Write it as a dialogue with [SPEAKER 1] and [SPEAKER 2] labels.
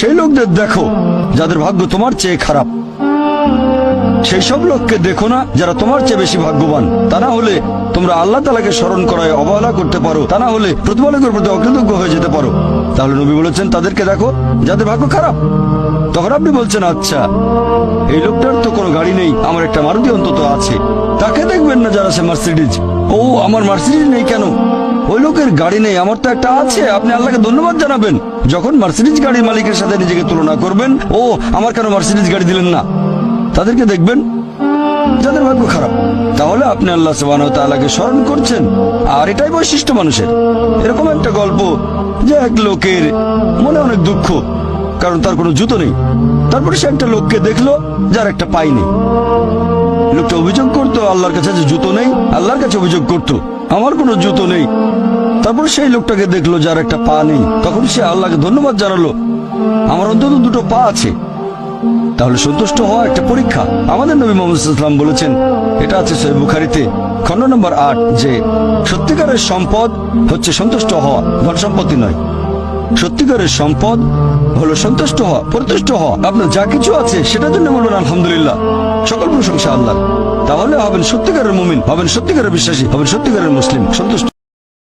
[SPEAKER 1] সেই লোকদের দেখো যাদের ভাগ্য তোমার চেয়ে খারাপ। সেই সব লোককে দেখো না যারা তোমার চেয়ে বেশি ভাগ্যবান। তা না হলে তোমরা আল্লাহ তাআলাকে স্মরণ করায় অবহেলা করতে পারো, তা না হলে প্রতিপালকের প্রতি অকৃতজ্ঞ হয়ে যেতে পারো। তাহলে নবী বলেছেন তাদেরকে দেখো যাদের ভাগ্য খারাপ। তখন আপনি বলছেন আচ্ছা, এই লোকটার তো কোনো গাড়ি নেই, আমার একটা মারুতি অন্তত আছে। তাকে দেখবেন না যারা সে মার্সিডিজ। ও আমার মার্সিডিজ নেই কেন? ওই লোকের গাড়ি নেই, আমার তো একটা আছে। আপনি আল্লাহকে ধন্যবাদ জানাবেন যখন মার্সিডিজ গাড়ির মালিকের সাথে নিজেকে তুলনা করবেন। ও আমার কেন মার্সিডিজ গাড়ি দিলেন না? তাদেরকে দেখবেন যাদের ভাগ্য খারাপ। তাহলে আপনি আল্লাহ সুবহানাহু ওয়া তাআলাকে স্মরণ করছেন। আর এটাই বৈশিষ্ট্য মানুষের। এরকম একটা গল্প যে এক লোকের মনে অনেক দুঃখ, কারণ তার কোনো জুতো নেই। তারপরে সে একটা লোককে দেখলো যার একটা পাই নেই। লোকটা অভিযোগ করতো আল্লাহর কাছে যে জুতো নেই, আল্লাহর কাছে অভিযোগ করতো আমার কোনো জুতো নেই। তারপর সেই লোকটাকে দেখলো যার একটা পা নেই। তখন সে আল্লাহকে ধন্যবাদ জানালো, আমার অন্তত দুটো পা আছে। তাহলে সন্তুষ্ট হওয়া একটা পরীক্ষা। আমাদের নবী মুহাম্মদ সাল্লাল্লাহু আলাইহি ওয়াসাল্লাম বলেছেন, এটা আছে সহিহ বুখারীতে খণ্ড নম্বর 8, যে সত্যিকারের সম্পদ হচ্ছে সন্তুষ্ট হওয়া, ধন সম্পত্তি নয়। সত্যিকারের সম্পদ হলো সন্তুষ্ট হওয়া, পরিতুষ্ট হওয়া। আপনার যা কিছু আছে সেটার জন্য বলবেন আলহামদুলিল্লাহ, সকল প্রশংসা আল্লাহর। তাহলে হবেন সত্যিকারের মুমিন, হবেন সত্যিকারের বিশ্বাসী, হবেন সত্যিকারের মুসলিম, সন্তুষ্ট।